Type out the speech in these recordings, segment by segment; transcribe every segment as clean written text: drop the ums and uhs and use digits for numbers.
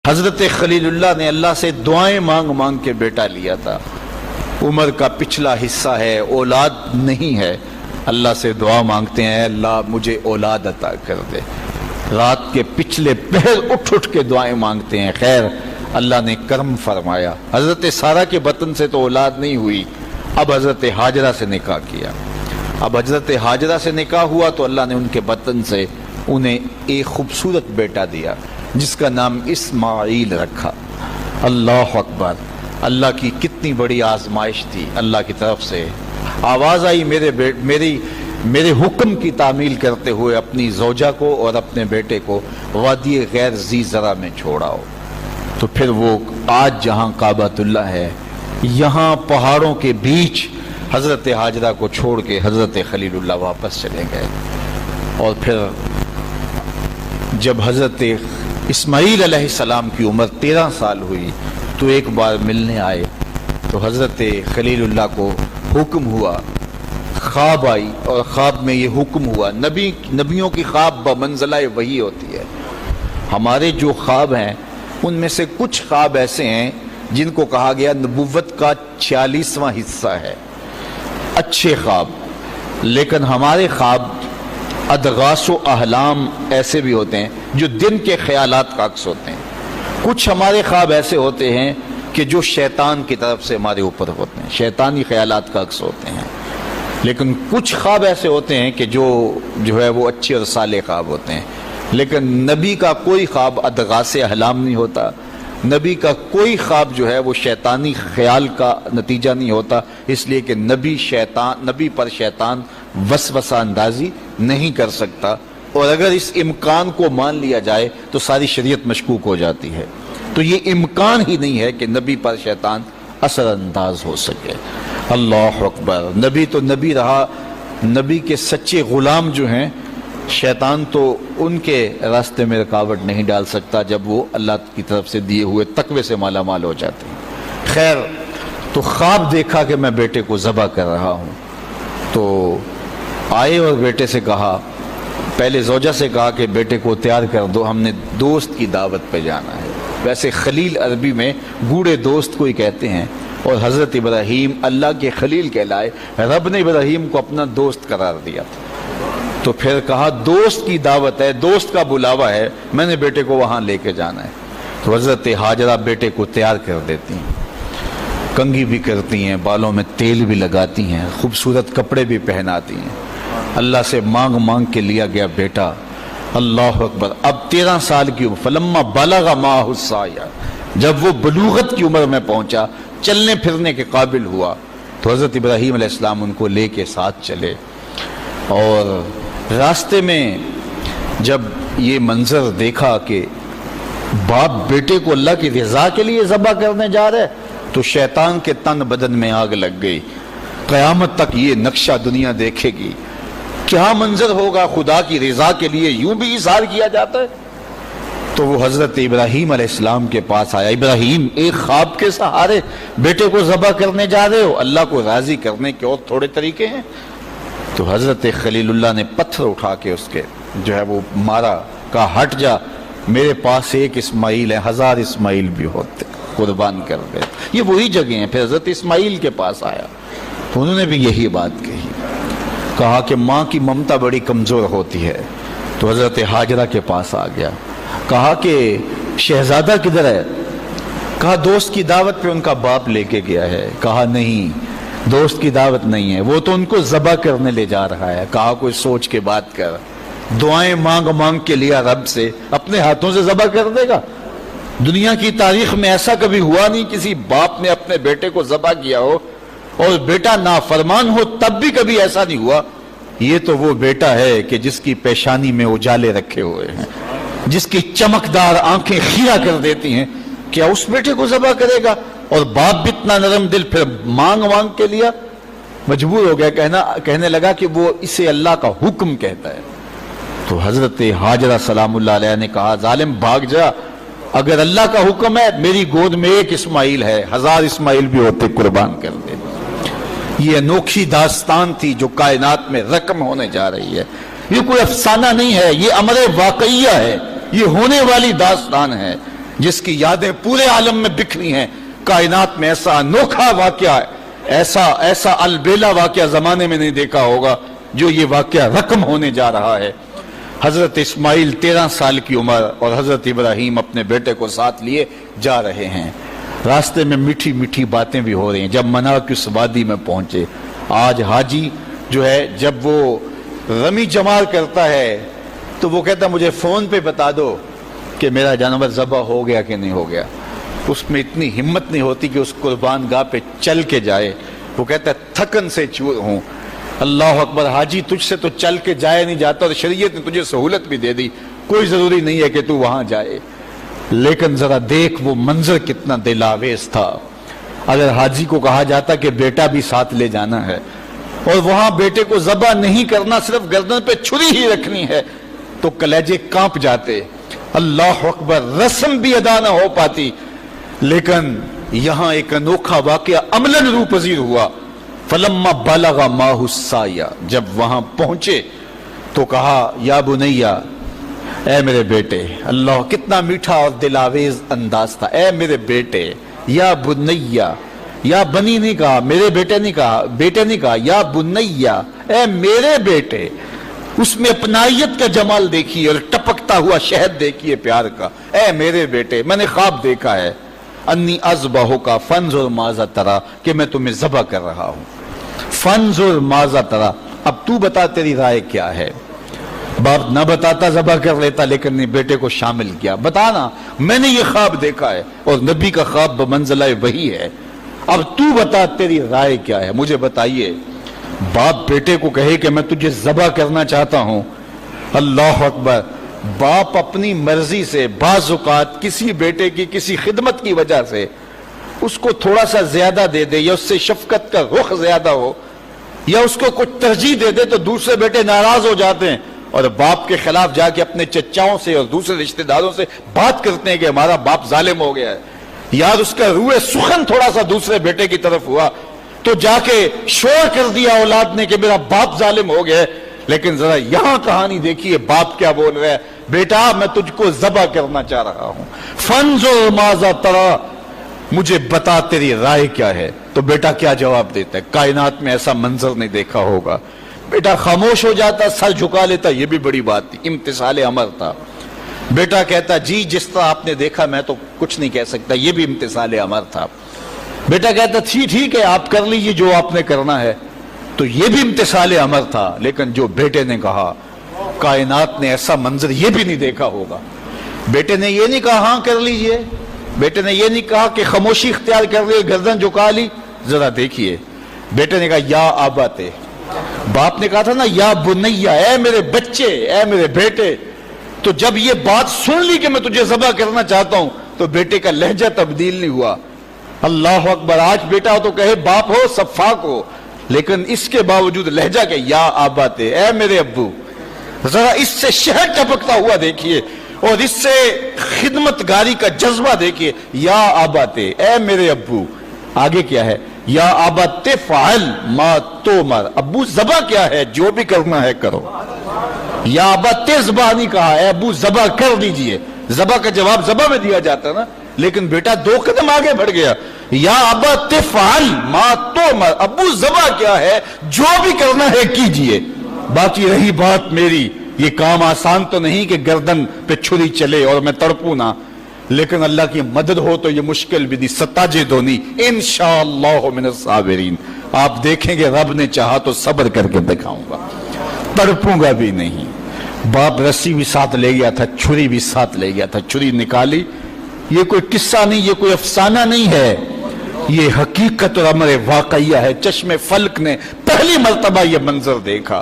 حضرت خلیل اللہ نے اللہ سے دعائیں مانگ مانگ کے بیٹا لیا تھا۔ عمر کا پچھلا حصہ ہے، اولاد نہیں ہے، اللہ سے دعا مانگتے ہیں اللہ مجھے اولاد عطا کر دے۔ رات کے پچھلے پہر اٹھ اٹھ کے دعائیں مانگتے ہیں، خیر اللہ نے کرم فرمایا۔ حضرت سارہ کے بطن سے تو اولاد نہیں ہوئی، اب حضرت ہاجرہ سے نکاح کیا۔ اب حضرت ہاجرہ سے نکاح ہوا تو اللہ نے ان کے بطن سے انہیں ایک خوبصورت بیٹا دیا جس کا نام اسماعیل رکھا۔ اللہ اکبر، اللہ کی کتنی بڑی آزمائش تھی۔ اللہ کی طرف سے آواز آئی میرے حکم کی تعمیل کرتے ہوئے اپنی زوجہ کو اور اپنے بیٹے کو وادی غیر ذی زرع میں چھوڑاؤ۔ تو پھر وہ آج جہاں کعبۃ اللہ ہے، یہاں پہاڑوں کے بیچ حضرت ہاجرہ کو چھوڑ کے حضرت خلیل اللہ واپس چلے گئے۔ اور پھر جب حضرت اسماعیل علیہ السلام کی عمر 13 سال ہوئی تو ایک بار ملنے آئے تو حضرت خلیل اللہ کو حکم ہوا، خواب آئی اور خواب میں یہ حکم ہوا۔ نبیوں کی خواب بمنزلہ وحی ہوتی ہے۔ ہمارے جو خواب ہیں ان میں سے کچھ خواب ایسے ہیں جن کو کہا گیا نبوت کا 46واں حصہ ہے، اچھے خواب، لیکن ہمارے خواب ادغاث و احلام ایسے بھی ہوتے ہیں جو دن کے خیالات کا عکس ہوتے ہیں۔ کچھ ہمارے خواب ایسے ہوتے ہیں کہ جو شیطان کی طرف سے ہمارے اوپر ہوتے ہیں، شیطانی خیالات کا عکس ہوتے ہیں۔ لیکن کچھ خواب ایسے ہوتے ہیں کہ جو ہے وہ اچھے اور صالح خواب ہوتے ہیں۔ لیکن نبی کا کوئی خواب ادغاث احلام نہیں ہوتا، نبی کا کوئی خواب جو ہے وہ شیطانی خیال کا نتیجہ نہیں ہوتا، اس لیے کہ نبی پر شیطان وسوسہ اندازی نہیں کر سکتا، اور اگر اس امکان کو مان لیا جائے تو ساری شریعت مشکوک ہو جاتی ہے۔ تو یہ امکان ہی نہیں ہے کہ نبی پر شیطان اثر انداز ہو سکے۔ اللہ اکبر، نبی تو نبی رہا، نبی کے سچے غلام جو ہیں شیطان تو ان کے راستے میں رکاوٹ نہیں ڈال سکتا جب وہ اللہ کی طرف سے دیے ہوئے تقوی سے مالا مال ہو جاتے ہیں۔ خیر، تو خواب دیکھا کہ میں بیٹے کو ذبح کر رہا ہوں، تو آئے اور بیٹے سے کہا، پہلے زوجہ سے کہا کہ بیٹے کو تیار کر دو، ہم نے دوست کی دعوت پہ جانا ہے۔ ویسے خلیل عربی میں گوڑے دوست کو ہی کہتے ہیں، اور حضرت ابراہیم اللہ کے خلیل کہلائے، رب نے ابراہیم کو اپنا دوست قرار دیا تھا۔ تو پھر کہا دوست کی دعوت ہے، دوست کا بلاوا ہے، میں نے بیٹے کو وہاں لے کے جانا ہے۔ تو حضرت ہاجرہ بیٹے کو تیار کر دیتی ہیں، کنگھی بھی کرتی ہیں، بالوں میں تیل بھی لگاتی ہیں، خوبصورت کپڑے بھی پہناتی ہیں۔ اللہ سے مانگ مانگ کے لیا گیا بیٹا۔ اللہ اکبر، اب 13 سال کی عمر، فلما بلغ معہ السعی، جب وہ بلوغت کی عمر میں پہنچا، چلنے پھرنے کے قابل ہوا، تو حضرت ابراہیم علیہ السلام ان کو لے کے ساتھ چلے۔ اور راستے میں جب یہ منظر دیکھا کہ باپ بیٹے کو اللہ کی رضا کے لیے ذبح کرنے جا رہے، تو شیطان کے تن بدن میں آگ لگ گئی۔ قیامت تک یہ نقشہ دنیا دیکھے گی، کیا منظر ہوگا خدا کی رضا کے لیے یوں بھی اظہار کیا جاتا ہے۔ تو وہ حضرت ابراہیم علیہ السلام کے پاس آیا، ابراہیم ایک خواب کے سہارے بیٹے کو ذبح کرنے جا رہے ہو، اللہ کو راضی کرنے کے اور تھوڑے طریقے ہیں۔ تو حضرت خلیل اللہ نے پتھر اٹھا کے اس کے جو ہے وہ مارا، کہا ہٹ جا، میرے پاس ایک اسماعیل ہے، 1000 اسماعیل بھی ہوتے، قربان کر دے۔ یہ وہی جگہ ہیں۔ پھر حضرت اسماعیل کے پاس آیا تو انہوں نے بھی یہی بات کہی، کہا کہ ماں کی ممتا بڑی کمزور ہوتی ہے۔ تو حضرت ہاجرہ کے پاس آ گیا، کہا کہ شہزادہ کدھر ہے؟ کہا دوست کی دعوت پہ ان کا باپ لے کے گیا ہے۔ کہا نہیں، دوست کی دعوت نہیں ہے، وہ تو ان کو ذبح کرنے لے جا رہا ہے۔ کہا کوئی سوچ کے بات کر، دعائیں مانگ مانگ کے لیا رب سے، اپنے ہاتھوں سے ذبح کر دے گا؟ دنیا کی تاریخ میں ایسا کبھی ہوا نہیں کسی باپ نے اپنے بیٹے کو ذبح کیا ہو اور بیٹا نافرمان ہو، تب بھی کبھی ایسا نہیں ہوا۔ یہ تو وہ بیٹا ہے کہ جس کی پیشانی میں اجالے رکھے ہوئے ہیں، جس کی چمکدار آنکھیں خیرہ کر دیتی ہیں، کیا اس بیٹے کو ذبح کرے گا؟ اور باپ بھی اتنا نرم دل، پھر مانگ مانگ کے لیا، مجبور ہو گیا، کہنے لگا کہ وہ اسے اللہ کا حکم کہتا ہے۔ تو حضرت ہاجرہ سلام اللہ علیہ نے کہا ظالم بھاگ جا، اگر اللہ کا حکم ہے میری گود میں ایک اسماعیل ہے، 1000 اسماعیل بھی ہوتے قربان کر دے۔ یہ انوکھی داستان تھی جو کائنات میں رقم ہونے جا رہی ہے۔ یہ کوئی افسانہ نہیں ہے، یہ امر واقعیہ ہے، یہ ہونے والی داستان ہے۔ جس کی یادیں پورے عالم میں بکھری ہیں. کائنات میں ایسا انوکھا واقعہ ہے، ایسا البیلا واقعہ زمانے میں نہیں دیکھا ہوگا جو یہ واقعہ رقم ہونے جا رہا ہے. حضرت اسماعیل 13 سال کی عمر اور حضرت ابراہیم اپنے بیٹے کو ساتھ لیے جا رہے ہیں. راستے میں میٹھی میٹھی باتیں بھی ہو رہی ہیں. جب منا کی اس وادی میں پہنچے، آج حاجی جو ہے جب وہ رمی جمار کرتا ہے تو وہ کہتا مجھے فون پہ بتا دو کہ میرا جانور ذبح ہو گیا کہ نہیں ہو گیا. اس میں اتنی ہمت نہیں ہوتی کہ اس قربان گاہ پہ چل کے جائے. وہ کہتا ہے تھکن سے چور ہوں. اللہ اکبر، حاجی تجھ سے تو چل کے جایا نہیں جاتا اور شریعت نے تجھے سہولت بھی دے دی، کوئی ضروری نہیں ہے کہ تو وہاں جائے. لیکن ذرا دیکھ وہ منظر کتنا دلاویز تھا. اگر حاجی کو کہا جاتا کہ بیٹا بھی ساتھ لے جانا ہے اور وہاں بیٹے کو ذبح نہیں کرنا، صرف گردن پہ چھری ہی رکھنی ہے، تو کلیجے کانپ جاتے. اللہ اکبر، رسم بھی ادا نہ ہو پاتی. لیکن یہاں ایک انوکھا واقعہ عملاً روح پذیر ہوا. فلما بلغ ماہ السعی، جب وہاں پہنچے تو کہا یا بنیا، اے میرے بیٹے. اللہ کتنا میٹھا اور دلاویز انداز تھا. اے میرے بیٹے، یا بنیا، یا بنی نہیں کہا، میرے بیٹے نہیں کہا، بیٹے نہیں کہا، یا بنیا، اے میرے بیٹے. اس میں اپنائیت کا جمال دیکھیے اور ٹپکتا ہوا شہد دیکھیے پیار کا. اے میرے بیٹے، میں نے خواب دیکھا ہے، انی اذبحک فانظر ماذا تری، کہ میں تمہیں ذبح کر رہا ہوں. فانظر ماذا تری، اب تو بتا تیری رائے کیا ہے. باپ نہ بتاتا ذبح کر لیتا، لیکن نے بیٹے کو شامل کیا. بتانا، میں نے یہ خواب دیکھا ہے اور نبی کا خواب بمنزلہ وحی ہے. اب تو بتا تیری رائے کیا ہے، مجھے بتائیے. باپ بیٹے کو کہے کہ میں تجھے ذبح کرنا چاہتا ہوں. اللہ اکبر، باپ اپنی مرضی سے بعض اوقات کسی بیٹے کی کسی خدمت کی وجہ سے اس کو تھوڑا سا زیادہ دے دے، یا اس سے شفقت کا رخ زیادہ ہو، یا اس کو کچھ ترجیح دے دے، تو دوسرے بیٹے ناراض ہو جاتے ہیں اور باپ کے خلاف جا کے اپنے چچاؤں سے اور دوسرے رشتہ داروں سے بات کرتے ہیں کہ ہمارا باپ ظالم ہو گیا ہے. یار اس کا روح سخن تھوڑا سا دوسرے بیٹے کی طرف ہوا تو جا کے شور کر دیا اولاد نے کہ میرا باپ ظالم ہو گیا ہے. لیکن ذرا یہاں کہانی دیکھیے باپ کیا بول رہا ہے. بیٹا میں تجھ کو ذبح کرنا چاہ رہا ہوں. فانظر ماذا تری، مجھے بتا تیری رائے کیا ہے. تو بیٹا کیا جواب دیتا ہے؟ کائنات میں ایسا منظر نہیں دیکھا ہوگا. بیٹا خاموش ہو جاتا، سر جھکا لیتا. یہ بھی بڑی بات تھی، امتثال امر تھا. بیٹا کہتا جی جس طرح آپ نے دیکھا میں تو کچھ نہیں کہہ سکتا. یہ بھی امتثال امر تھا. بیٹا کہتا ٹھیک ہے آپ کر لیجیے جو آپ نے کرنا ہے. تو یہ بھی امتثال امر تھا. لیکن جو بیٹے نے کہا، کائنات نے ایسا منظر یہ بھی نہیں دیکھا ہوگا. بیٹے نے یہ نہیں کہا ہاں کر لیجئے، بیٹے نے یہ نہیں کہا کہ خاموشی اختیار کر لی، گردن جھکا لی. ذرا دیکھیے، بیٹے نے کہا یا آباتے. باپ نے کہا تھا نا یا بنیا، اے میرے بچے، اے میرے بیٹے. تو جب یہ بات سن لی کہ میں تجھے ذبح کرنا چاہتا ہوں تو بیٹے کا لہجہ تبدیل نہیں ہوا. اللہ اکبر، آج بیٹا ہو تو کہے باپ ہو صفاق ہو، لیکن اس کے باوجود لہجہ کہ یا آباتے، اے میرے ابو. ذرا اس سے شہد ٹپکتا ہوا دیکھیے اور اس سے خدمت گاری کا جذبہ دیکھیے. یا آباتے، اے میرے ابو. آگے کیا ہے؟ یا آباتے فعل ما تومر، ابو ذبح کیا ہے، جو بھی کرنا ہے کرو. یا آباتے ذبح نہیں کہا، اے ابو ذبح کر دیجئے. ذبح کا جواب ذبح میں دیا جاتا نا، لیکن بیٹا 2 قدم آگے بڑھ گیا. یا آباتے فعل ما تومر، ابو ذبح کیا ہے، جو بھی کرنا ہے کیجئے. باقی رہی بات میری، یہ کام آسان تو نہیں کہ گردن پہ چھری چلے اور میں تڑپوں نہ، لیکن اللہ کی مدد ہو تو یہ مشکل بھی نہیں. ستاجدونی انشاءاللہ من الصابرین. آپ دیکھیں گے رب نے چاہا تو صبر کر کے دکھاؤں گا، تڑپوں گا بھی نہیں. باپ رسی بھی ساتھ لے گیا تھا، چھری بھی ساتھ لے گیا تھا. چھری نکالی. یہ کوئی قصہ نہیں، یہ کوئی افسانہ نہیں ہے، یہ حقیقت اور امر واقعیہ ہے. چشم فلک نے پہلی مرتبہ یہ منظر دیکھا.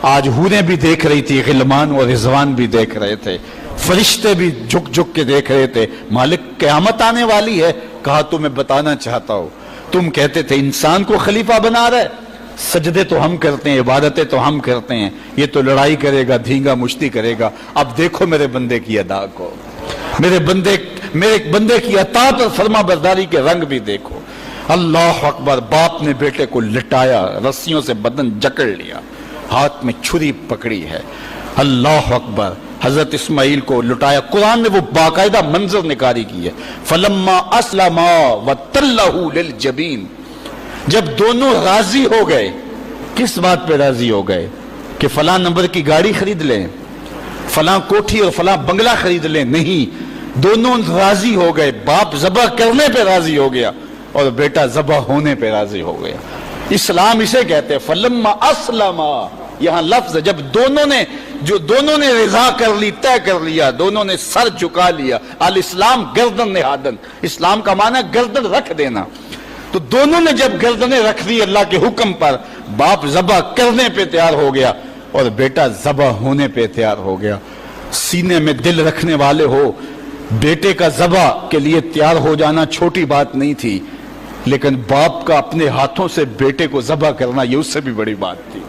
آج حوریں بھی دیکھ رہی تھی، غلمان اور رضوان بھی دیکھ رہے تھے، فرشتے بھی جھک جھک کے دیکھ رہے تھے. مالک قیامت آنے والی ہے. کہا تمہیں بتانا چاہتا ہوں، تم کہتے تھے انسان کو خلیفہ بنا رہے، سجدے تو ہم کرتے ہیں، عبادتیں تو ہم کرتے ہیں، یہ تو لڑائی کرے گا، دھینگا مشتی کرے گا. اب دیکھو میرے بندے کی ادا کو، میرے بندے کی اطاعت اور فرما برداری کے رنگ بھی دیکھو. اللہ اکبر. باپ نے بیٹے کو لٹایا، رسیوں سے بدن جکڑ لیا، ہاتھ میں چھری پکڑی ہے. اللہ اکبر. حضرت اسماعیل کو لٹایا. قرآن نے وہ باقاعدہ منظر نگاری کی ہے. فلما اسلما وتلہ للجبین، جب دونوں راضی ہو گئے. کس بات پہ راضی ہو گئے؟ کہ فلاں نمبر کی گاڑی خرید لیں، فلاں کوٹھی اور فلاں بنگلہ خرید لیں. نہیں، دونوں راضی ہو گئے. باپ ذبح کرنے پہ راضی ہو گیا اور بیٹا ذبح ہونے پہ راضی ہو گیا. اسلام اسے کہتے ہیں فلما اسلما. یہاں لفظ ہے جب دونوں نے رضا کر لی، طے کر لیا، دونوں نے سر جھکا لیا. الاسلام گردن نہادن، اسلام کا معنی ہے گردن رکھ دینا. تو دونوں نے جب گردنیں رکھ دی اللہ کے حکم پر، باپ ذبح کرنے پہ تیار ہو گیا اور بیٹا ذبح ہونے پہ تیار ہو گیا. سینے میں دل رکھنے والے ہو، بیٹے کا ذبح کے لیے تیار ہو جانا چھوٹی بات نہیں تھی، لیکن باپ کا اپنے ہاتھوں سے بیٹے کو ذبح کرنا یہ اس سے بھی بڑی بات تھی.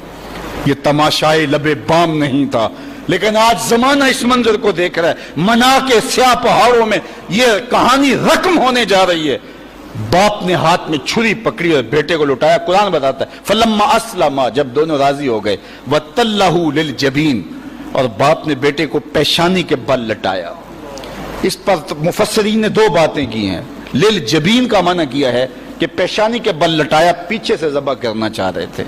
یہ تماشائے لبے بام نہیں تھا. لیکن آج زمانہ اس منظر کو دیکھ رہا ہے. منا کے سیاہ پہاڑوں میں یہ کہانی رقم ہونے جا رہی ہے. باپ نے ہاتھ میں چھری پکڑی اور بیٹے کو لٹایا. قرآن بتاتا ہے فلما اسلما، جب دونوں راضی ہو گئے، وتلہ للجبین، اور باپ نے بیٹے کو پیشانی کے بل لٹایا. اس پر مفسرین نے دو باتیں کی ہیں. للجبین کا معنی کیا ہے کہ پیشانی کے بل لٹایا، پیچھے سے ذبح کرنا چاہ رہے تھے.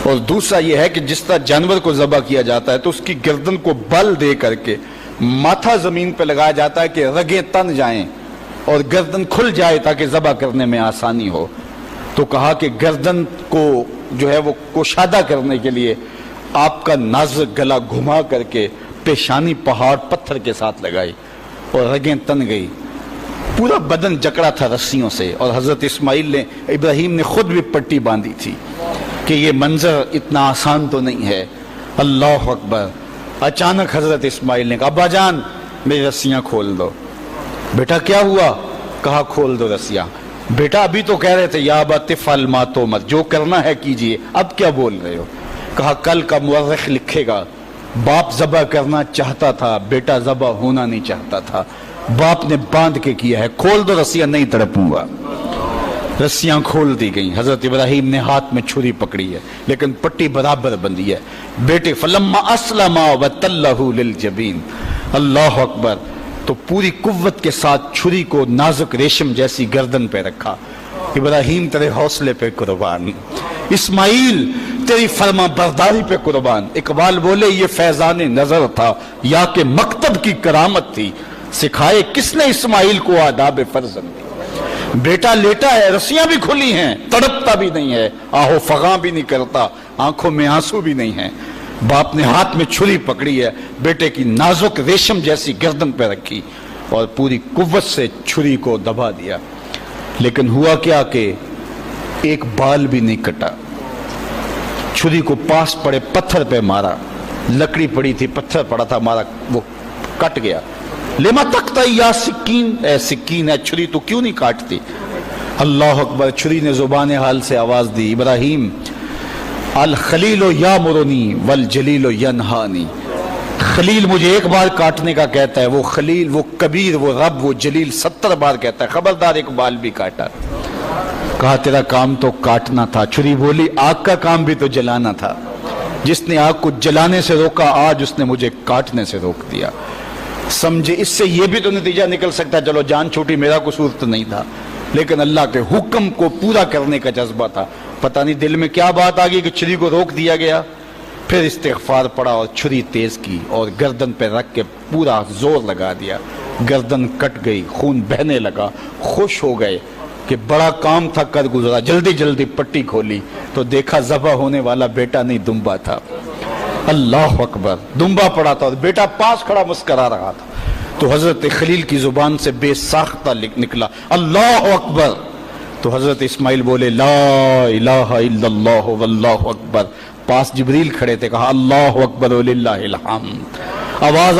اور دوسرا یہ ہے کہ جس طرح جانور کو ذبح کیا جاتا ہے تو اس کی گردن کو بل دے کر کے ماتھا زمین پہ لگایا جاتا ہے کہ رگیں تن جائیں اور گردن کھل جائے تاکہ ذبح کرنے میں آسانی ہو. تو کہا کہ گردن کو جو ہے وہ کشادہ کرنے کے لیے آپ کا نازک گلا گھما کر کے پیشانی پہاڑ پتھر کے ساتھ لگائی اور رگیں تن گئی. پورا بدن جکڑا تھا رسیوں سے. اور حضرت اسماعیل نے، ابراہیم نے خود بھی پٹی باندھی تھی کہ یہ منظر اتنا آسان تو نہیں ہے. اللہ اکبر. اچانک حضرت اسماعیل نے کہا ابا جان میری رسیاں کھول دو. بیٹا کیا ہوا؟ کہا کھول دو رسیاں. بیٹا ابھی تو کہہ رہے تھے یا ابا تفعل ما تؤمر، جو کرنا ہے کیجئے، اب کیا بول رہے ہو؟ کہا کل کا مورخ لکھے گا باپ ذبح کرنا چاہتا تھا، بیٹا ذبح ہونا نہیں چاہتا تھا. باپ نے باندھ کے کیا ہے. کھول دو رسیاں، نہیں تڑپوں گا. رسیاں کھول دی گئیں. حضرت ابراہیم نے ہاتھ میں چھری پکڑی ہے لیکن پٹی برابر بندھی ہے. بیٹے فلما اسلما وتلہ للجبین. اللہ اکبر. تو پوری قوت کے ساتھ چھری کو نازک ریشم جیسی گردن پہ رکھا. ابراہیم تیرے حوصلے پہ قربان، اسماعیل تیری فرما برداری پہ قربان. اقبال بولے یہ فیضان نظر تھا یا کہ مکتب کی کرامت تھی، سکھائے کس نے اسماعیل کو آداب فرزند. بیٹا لیٹا ہے، رسیاں بھی کھلی ہیں، تڑپتا بھی نہیں ہے، آہو فغاں بھی نہیں کرتا، آنکھوں میں آنسو بھی نہیں ہے. باپ نے ہاتھ میں چھری پکڑی ہے، بیٹے کی نازک ریشم جیسی گردن پہ رکھی اور پوری قوت سے چھری کو دبا دیا. لیکن ہوا کیا کہ ایک بال بھی نہیں کٹا. چھری کو پاس پڑے پتھر پہ مارا. لکڑی پڑی تھی، پتھر پڑا تھا، مارا، وہ کٹ گیا. لما تقطع یا سکین، اے سکین ہے چھری تو کیوں نہیں کاٹتی؟ اللہ اکبر. چھری نے زبان حال سے آواز دی ابراہیم الخلیل یامرنی والجلیل ینہانی. خلیل مجھے ایک بار کاٹنے کا کہتا ہے، وہ خلیل، وہ کبیر، وہ رب، وہ جلیل 70 بار کہتا ہے، خبردار ایک بال بھی کاٹا. کہا تیرا کام تو کاٹنا تھا. چھری بولی آگ کا کام بھی تو جلانا تھا. جس نے آگ کو جلانے سے روکا آج اس نے مجھے کاٹنے سے روک دیا. سمجھے اس سے یہ بھی تو نتیجہ نکل سکتا ہے چلو جان چھوٹی، میرا قصور تو نہیں تھا، لیکن اللہ کے حکم کو پورا کرنے کا جذبہ تھا. پتہ نہیں دل میں کیا بات آ گئی کہ چھری کو روک دیا گیا. پھر استغفار پڑا اور چھری تیز کی اور گردن پہ رکھ کے پورا زور لگا دیا. گردن کٹ گئی، خون بہنے لگا. خوش ہو گئے کہ بڑا کام تھا کر گزرا. جلدی جلدی پٹی کھولی تو دیکھا ذبح ہونے والا بیٹا نہیں دمبا تھا. اللہ اکبر. دمبا پڑا تھا اور بیٹا پاس کھڑا مسکرا رہا تھا. تو حضرت خلیل کی زبان سے بے ساختہ نکلا اللہ اکبر. تو حضرت اسماعیل بولے لا الہ الا اللہ واللہ اکبر. پاس جبریل کھڑے تھے، کہا اللہ اکبر وللہ الحمد. آواز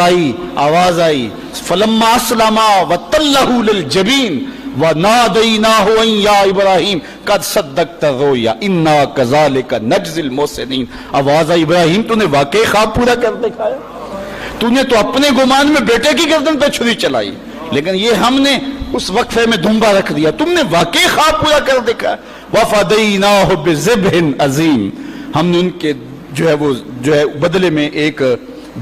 آئی فلما اسلما وتلہ للجبین ونادیناہ ان یا ابراہیم قد صدقت الرؤیا انا کذالک نجزی المحسنین. آواز آئی ابراہیم تو نے واقعی خواب پورا کر دکھایا. تو نے تو اپنے گمان میں بیٹے کی گردن پہ چھری چلائی، لیکن یہ ہم نے اس وقفے میں دھمبا رکھ دیا. تم نے واقعی خواب پورا کر دکھایا. وفدیناہ بذبح عظیم. ہم نے ان کے جو ہے بدلے میں ایک